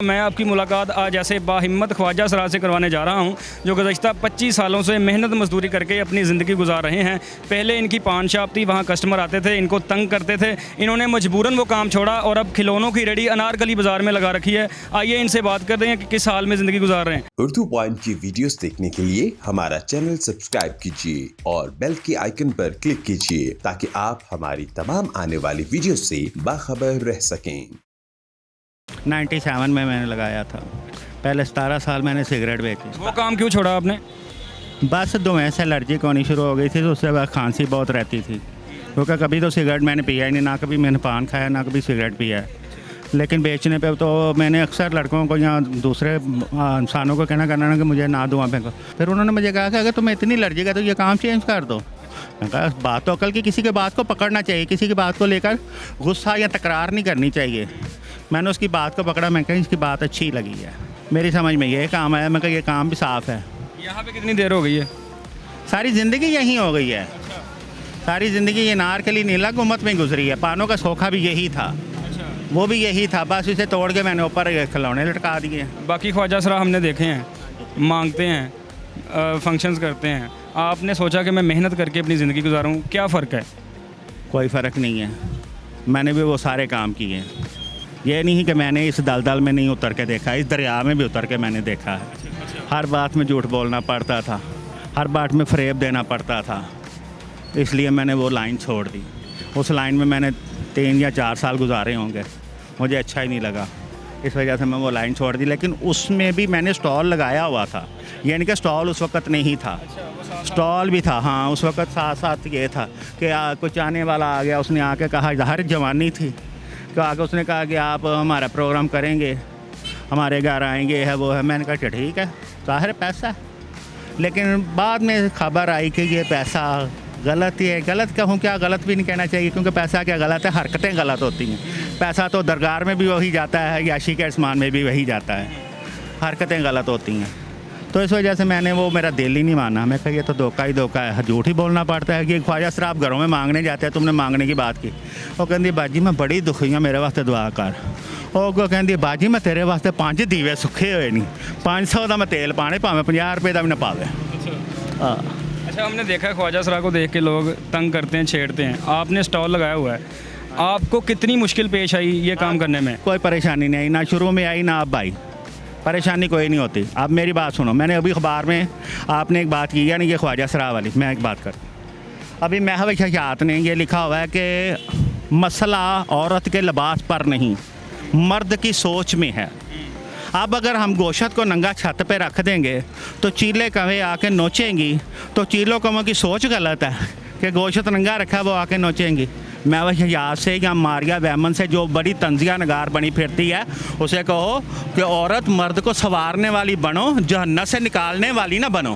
मैं आपकी मुलाकात आज ऐसे बाहिम्मत ख्वाजा सराज से करवाने जा रहा हूं, जो गुज़श्ता 25 सालों से मेहनत मजदूरी करके अपनी ज़िंदगी गुजार रहे हैं। पहले इनकी पान शॉप थी, वहां कस्टमर आते थे, इनको तंग करते थे। इन्होंने मजबूरन वो काम छोड़ा और अब खिलौनों की रेडी अनारकली बाज़ार में लगा रखी है। आइए इनसे बात करते हैं कि किस हाल में ज़िंदगी गुजार रहे हैं। उर्दू पॉइंट की वीडियोस देखने के लिए हमारा चैनल सब्सक्राइब कीजिए और बेल के आइकन पर क्लिक कीजिए ताकि आप हमारी तमाम आने वाली वीडियो से बाखबर रह सकें। 97 में मैंने लगाया था। पहले 17 साल मैंने सिगरेट बेची। वो काम क्यों छोड़ा आपने? बस धुएं से एलर्जी होनी शुरू हो गई थी, तो उससे बाद खांसी बहुत रहती थी, क्योंकि कभी तो सिगरेट मैंने पिया ही नहीं, ना कभी मैंने पान खाया ना कभी सिगरेट पिया है। लेकिन बेचने पे तो मैंने अक्सर लड़कों को या दूसरे इंसानों को कहना करना कि मुझे ना धुआं फेंको। फिर उन्होंने मुझे कहा कि अगर तुम्हें इतनी एलर्जी है तो ये काम चेंज कर दो। मैंने कहा बात तो अकल की, किसी के बात को पकड़ना चाहिए, किसी की बात को लेकर गुस्सा या तकरार नहीं करनी चाहिए। मैंने उसकी बात को पकड़ा, मैं कहा इसकी बात अच्छी लगी है, मेरी समझ में ये काम आया। मैं कहा ये काम भी साफ़ है। यहाँ पे कितनी देर हो गई है? सारी ज़िंदगी यहीं हो गई है। सारी ज़िंदगी ये नारकली नीला गुम्मत में गुजरी है। पानों का सोखा भी यही था, वो भी यही था, बस इसे तोड़ के मैंने ऊपर खिलौने लटका दिए। बाकी ख्वाजा सरा हमने देखे हैं, मांगते हैं, फंक्शंस करते हैं। आपने सोचा कि मैं मेहनत करके अपनी ज़िंदगी गुजारूँ, क्या फ़र्क है? कोई फ़र्क नहीं है। मैंने भी वो सारे काम किए। ये नहीं कि मैंने इस दलदल में नहीं उतर के देखा, इस दरिया में भी उतर के मैंने देखा है। हर बात में झूठ बोलना पड़ता था, हर बात में फ़रेब देना पड़ता था, इसलिए मैंने वो लाइन छोड़ दी। उस लाइन में मैंने 3 या 4 साल गुजारे होंगे, मुझे अच्छा ही नहीं लगा, इस वजह से मैं वो लाइन छोड़ दी। लेकिन उसमें भी मैंने स्टॉल लगाया हुआ था, यानी कि स्टॉल उस वक्त नहीं था, स्टॉल भी था। हाँ, उस वक्त साथ साथ ये था कि कुछ आने वाला आ गया, उसने आके कहा, हर जवानी थी, तो आगे उसने कहा कि आप हमारा प्रोग्राम करेंगे, हमारे घर आएंगे, है वो है। मैंने कहा ठीक है, ज़ाहिर पैसा। लेकिन बाद में खबर आई कि ये पैसा गलत ही है। गलत कहूँ क्या, गलत भी नहीं कहना चाहिए, क्योंकि पैसा क्या गलत है, हरकतें गलत होती हैं। पैसा तो दरगार में भी वही जाता है, याशी के आसमान में भी वही जाता है, हरकतें गलत होती हैं। तो इस वजह से मैंने वो, मेरा दिल ही नहीं माना। मैं कहा ये तो धोखा ही धोखा है, झूठ ही बोलना पड़ता है कि ख्वाजा सर आप घरों में मांगने जाते हैं, तुमने मांगने की बात की। वो कहती बाजी मैं बड़ी दुखी हूँ, मेरे वास्ते दुआ कर। वो कहती बाजी मैं तेरे वास्ते 5 दीवे सुखे हुए नहीं, 500 का मैं तेल पाने, भावें 50 रुपये का भी ना पावे। अच्छा, हमने देखा ख्वाजा सरा को देख के लोग तंग करते हैं, छेड़ते हैं। आपने स्टॉल लगाया हुआ है, आपको कितनी मुश्किल पेश आई ये काम करने में? कोई परेशानी नहीं आई, ना शुरू में आई ना अब आई, परेशानी कोई नहीं होती। आप मेरी बात सुनो, मैंने अभी अखबार में आपने एक बात की, यानी कि ख्वाजा सरा वाली, मैं एक बात कर, अभी महव हयात ने ये लिखा हुआ है कि मसला औरत के लिबास पर नहीं, मर्द की सोच में है। अब अगर हम गोश्त को नंगा छत पे रख देंगे तो चीले कवे आके नोचेंगी, तो चीलों कवों की सोच गलत है कि गोश्त नंगा रखा वो आके नोचेंगी। मैं वह याद से या मारिया बैमन से जो बड़ी तंजिया नगार बनी फिरती है, उसे कहो कि औरत मर्द को संवारने वाली बनो, जहन्नत से निकालने वाली ना बनो,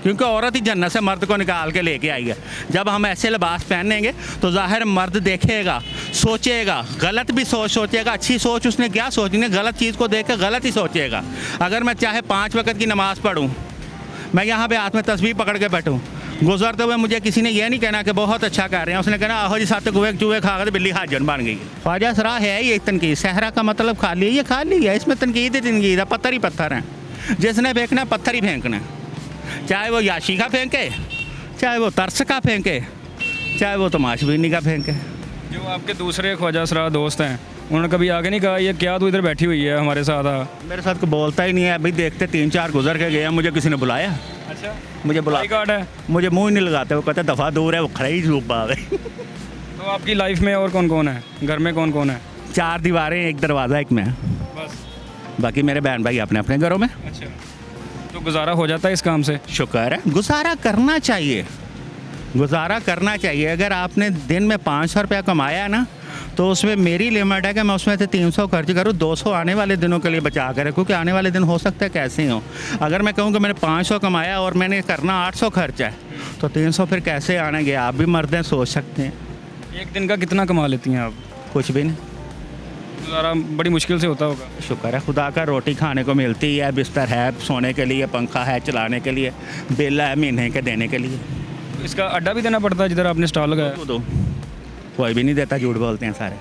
क्योंकि औरत ही जन्नत से मर्द को निकाल के लेके आई है। जब हम ऐसे लिबास पहनेंगे तो ज़ाहिर मर्द देखेगा, सोचेगा, गलत भी सोचेगा। अच्छी सोच उसने क्या सोचनी है, गलत चीज़ को देख कर गलत ही सोचेगा। अगर मैं चाहे 5 वक्त की नमाज़ पढ़ूँ, मैं यहाँ पे हाथ में तस्बीह पकड़ के बैठूँ, गुजरते हुए मुझे किसी ने यह नहीं कहना कि बहुत अच्छा कर रहे हैं, उसने कहना आहो जी 7 चूहे खा कर बिल्ली हाजन बन गई। ख्वाजा सरा है ये तनकीद, सहरा का मतलब खाली है, ये खाली है, इसमें तनकीद ही तनकीद है, पत्थर ही पत्थर हैं। जिसने फेंकना है पत्थर ही फेंकना है, चाहे वो याशी का फेंके, चाहे वो तरस का फेंके, चाहे वो तमाशबीनी का फेंके। जो आपके दूसरे ख्वाजा सरा दोस्त हैं, उन्होंने कभी आगे नहीं कहा ये क्या तू इधर बैठी हुई है हमारे साथ आ? मेरे साथ को बोलता ही नहीं है। अभी देखते 3-4 गुजर के गए, मुझे किसी ने बुलाया। अच्छा, मुझे आई कार्ड है? मुझे मुँह ही नहीं लगाते, वो कहते दफ़ा दूर है, वो खड़ा ही धूप आ गई। तो आपकी लाइफ में और कौन कौन है, घर में कौन कौन है? 4 दीवारें, एक दरवाज़ा, एक मैं, बस। बाकी मेरे बहन भाई अपने अपने घरों में। अच्छा, तो गुजारा हो जाता है इस काम से? शुक्र है, गुजारा करना चाहिए, गुजारा करना चाहिए। अगर आपने दिन में 500 रुपया कमाया ना, तो उसमें मेरी लिमिट है कि मैं उसमें से 300 खर्च करूँ, 200 आने वाले दिनों के लिए बचा कर रखूँ कि आने वाले दिन हो सकता है कैसे हो। अगर मैं कहूँ कि मैंने 500 कमाया और मैंने करना 800 खर्चा है, तो 300 फिर कैसे आनेंगे? आप भी मर्द हैं, सोच सकते हैं। एक दिन का कितना कमा लेती हैं आप? कुछ भी नहीं, गुजारा बड़ी मुश्किल से होता होगा। शुक्र है खुदा का, रोटी खाने को मिलती है, बिस्तर है सोने के लिए, पंखा है चलाने के लिए, बिल है महीने के देने के लिए। इसका अड्डा भी देना पड़ता है जिधर आपने स्टॉल लगाया? दो कोई भी नहीं देता, झूठ बोलते हैं सारे।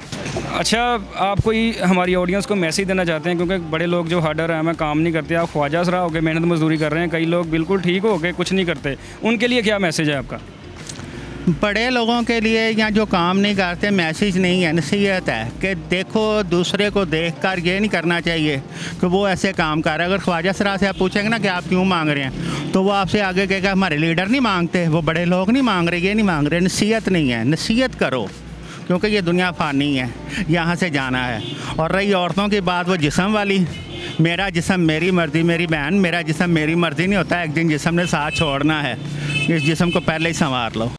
अच्छा, आप कोई हमारी ऑडियंस को मैसेज देना चाहते हैं, क्योंकि बड़े लोग जो हार्डर हैं मैं काम नहीं करते, आप ख्वाजा सरा होकर मेहनत मजदूरी कर रहे हैं, कई लोग बिल्कुल ठीक हो गए कुछ नहीं करते, उनके लिए क्या मैसेज है आपका? बड़े लोगों के लिए या जो काम नहीं करते, मैसेज नहीं है, नसीहत है कि देखो दूसरे को देखकर ये नहीं करना चाहिए कि वो ऐसे काम कर रहे हैं। अगर ख्वाजा सरा से आप पूछेंगे ना कि आप क्यों मांग रहे हैं, तो वो आपसे आगे कहेगा हमारे लीडर नहीं मांगते, वो बड़े लोग नहीं मांग रहे, ये नहीं मांग रहे। नसीहत नहीं है, नसीहत करो, क्योंकि ये दुनिया फ़ानी है, यहाँ से जाना है। और रही औरतों की बात, वो जिस्म वाली, मेरा जिस्म मेरी मर्ज़ी, मेरी बहन, मेरा जिस्म मेरी मर्ज़ी नहीं होता। एक दिन जिस्म ने साथ छोड़ना है, इस जिस्म को पहले ही संवार लो।